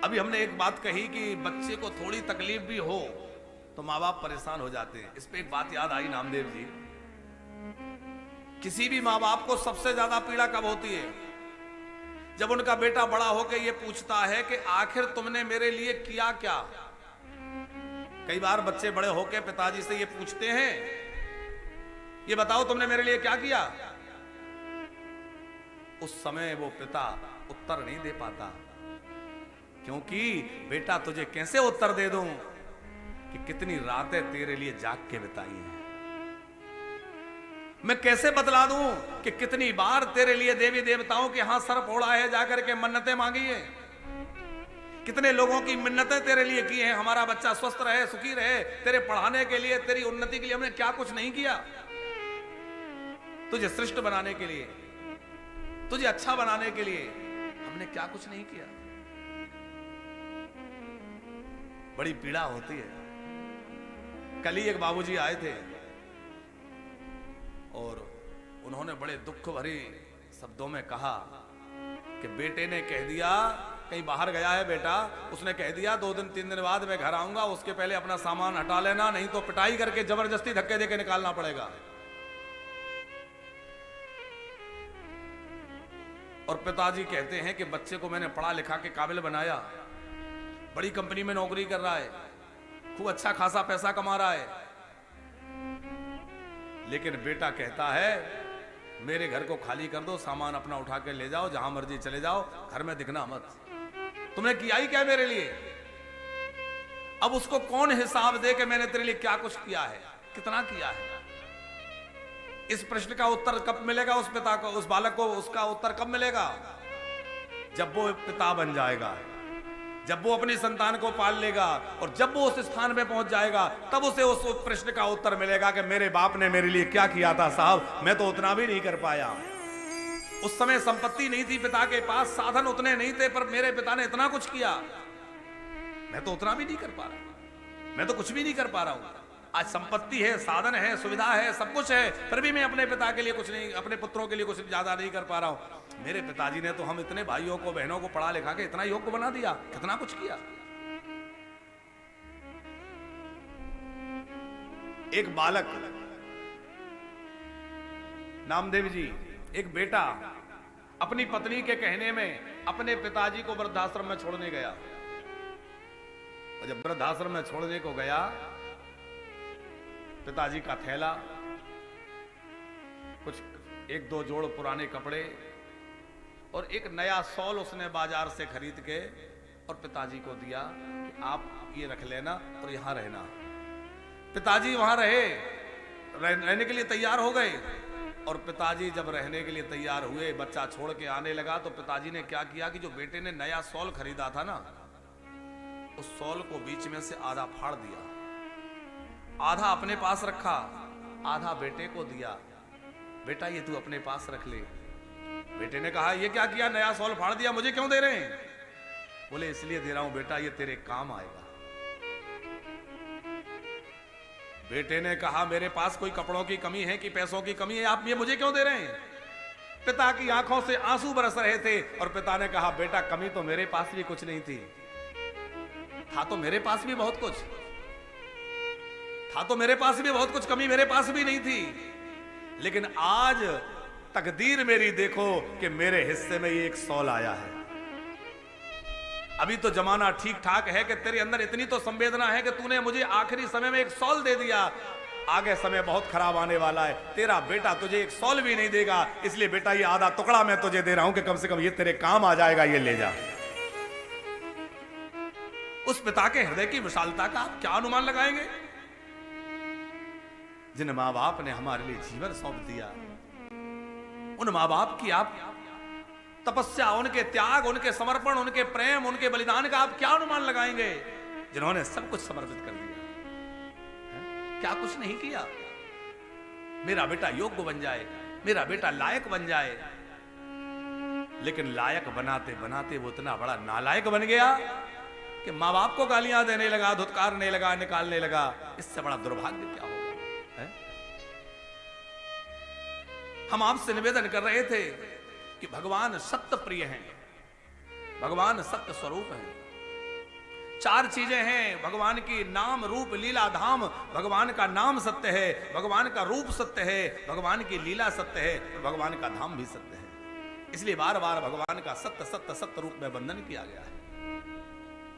अभी हमने एक बात कही कि बच्चे को थोड़ी तकलीफ भी हो तो माँ बाप परेशान हो जाते हैं। इस पे एक बात याद आई नामदेव जी, किसी भी माँ बाप को सबसे ज्यादा पीड़ा कब होती है? जब उनका बेटा बड़ा होकर ये पूछता है कि आखिर तुमने मेरे लिए किया क्या। कई बार बच्चे बड़े होकर पिताजी से ये पूछते हैं, ये बताओ तुमने मेरे लिए क्या किया। उस समय वो पिता उत्तर नहीं दे पाता, क्योंकि बेटा तुझे कैसे उत्तर दे दूं कि कितनी रातें तेरे लिए जाग के बिताई हैं। मैं कैसे बतला दूं कि कितनी बार तेरे लिए देवी देवताओं के यहां सर फोड़ा है, जाकर के मन्नतें मांगी है। कितने लोगों की मिन्नतें तेरे लिए की हैं, हमारा बच्चा स्वस्थ रहे, सुखी रहे, तेरे पढ़ाने के लिए, तेरी उन्नति के लिए हमने क्या कुछ नहीं किया। तुझे श्रेष्ठ बनाने के लिए, तुझे अच्छा बनाने के लिए हमने क्या कुछ नहीं किया। बड़ी पीड़ा होती है। कल ही एक बाबूजी आए थे और उन्होंने बड़े दुख भरी शब्दों में कहा कि बेटे ने कह दिया, कहीं बाहर गया है बेटा, उसने कह दिया 2 दिन 3 दिन बाद मैं घर आऊंगा, उसके पहले अपना सामान हटा लेना, नहीं तो पिटाई करके जबरदस्ती धक्के देके निकालना पड़ेगा। और पिताजी कहते हैं कि बच्चे को मैंने पढ़ा लिखा के काबिल बनाया, बड़ी कंपनी में नौकरी कर रहा है, खूब अच्छा खासा पैसा कमा रहा है, लेकिन बेटा कहता है मेरे घर को खाली कर दो, सामान अपना उठा के ले जाओ, जहां मर्जी चले जाओ, घर में दिखना मत। तुमने किया ही क्या मेरे लिए? अब उसको कौन हिसाब दे कि मैंने तेरे लिए क्या कुछ किया है, कितना किया है। इस प्रश्न का उत्तर कब मिलेगा उस पिता को, उस बालक को? उसका उत्तर कब मिलेगा? जब वो पिता बन जाएगा, जब वो अपनी संतान को पाल लेगा, और जब वो उस स्थान पे पहुंच जाएगा, तब उसे उस प्रश्न का उत्तर मिलेगा कि मेरे बाप ने मेरे लिए क्या किया था साहब, मैं तो उतना भी नहीं कर पाया। उस समय संपत्ति नहीं थी पिता के पास, साधन उतने नहीं थे, पर मेरे पिता ने इतना कुछ किया, मैं तो उतना भी नहीं कर पा रहा, मैं तो कुछ भी नहीं कर पा रहा हूं। आज संपत्ति है, साधन है, सुविधा है, सब कुछ है, फिर भी मैं अपने पिता के लिए कुछ नहीं, अपने पुत्रों के लिए कुछ ज्यादा नहीं कर पा रहा हूं। मेरे पिताजी ने तो हम इतने भाइयों को बहनों को पढ़ा लिखा के इतना योग्य बना दिया, कितना कुछ किया। एक बालक, नामदेव जी, एक बेटा अपनी पत्नी के कहने में अपने पिताजी को वृद्धाश्रम में छोड़ने गया, और जब वृद्धाश्रम में छोड़ने को गया, पिताजी का थैला, कुछ 1-2 जोड़ पुराने कपड़े और एक नया शॉल उसने बाजार से खरीद के और पिताजी को दिया कि आप ये रख लेना और यहां रहना। पिताजी वहां रहने के लिए तैयार हो गए, और पिताजी जब रहने के लिए तैयार हुए, बच्चा छोड़ के आने लगा, तो पिताजी ने क्या किया कि जो बेटे ने नया शॉल खरीदा था ना, उस शॉल को बीच में से आधा फाड़ दिया, आधा अपने पास रखा, आधा बेटे को दिया। बेटा ये तू अपने पास रख ले। बेटे ने कहा ये क्या किया, नया शॉल फाड़ दिया, मुझे क्यों दे रहे हैं? बोले इसलिए दे रहा हूं बेटा, ये तेरे काम आएगा। बेटे ने कहा मेरे पास कोई कपड़ों की कमी है कि पैसों की कमी है, आप ये मुझे क्यों दे रहे हैं? पिता की आंखों से आंसू बरस रहे थे, और पिता ने कहा बेटा कमी तो मेरे पास भी कुछ नहीं थी, था तो मेरे पास भी बहुत कुछ था, तो मेरे पास भी बहुत कुछ, कमी मेरे पास भी नहीं थी, लेकिन आज तकदीर मेरी देखो कि मेरे हिस्से में ये एक शॉल आया है। अभी तो जमाना ठीक ठाक है कि तेरे अंदर इतनी तो संवेदना है कि तूने मुझे आखिरी समय में एक शॉल दे दिया, आगे समय बहुत खराब आने वाला है, तेरा बेटा तुझे एक शॉल भी नहीं देगा, इसलिए बेटा ये आधा टुकड़ा मैं तुझे दे रहा हूं कि कम से कम ये तेरे काम आ जाएगा, ये ले जा। उस पिता के हृदय की विशालता का आप क्या अनुमान लगाएंगे? जिन माँ बाप ने हमारे लिए जीवन सौंप दिया, उन माँ बाप की आप तपस्या, उनके त्याग, उनके समर्पण, उनके प्रेम, उनके बलिदान का आप क्या अनुमान लगाएंगे, जिन्होंने सब कुछ समर्पित कर दिया, क्या कुछ नहीं किया। मेरा बेटा योग्य बन जाए, मेरा बेटा लायक बन जाए, लेकिन लायक बनाते बनाते वो इतना बड़ा नालायक बन गया कि माँ बाप को गालियां देने लगा, धुतकारने लगा, निकालने लगा। इससे बड़ा दुर्भाग्य क्या होगा? हम आपसे निवेदन कर रहे थे कि भगवान सत्य प्रिय हैं, भगवान सत्य स्वरूप हैं, चार चीजें हैं भगवान की, नाम रूप लीला धाम। भगवान का नाम सत्य है, भगवान का रूप सत्य है, भगवान की लीला सत्य है, भगवान का धाम भी सत्य है। इसलिए बार बार भगवान का सत्य सत्य सत्य रूप में वर्णन किया गया है।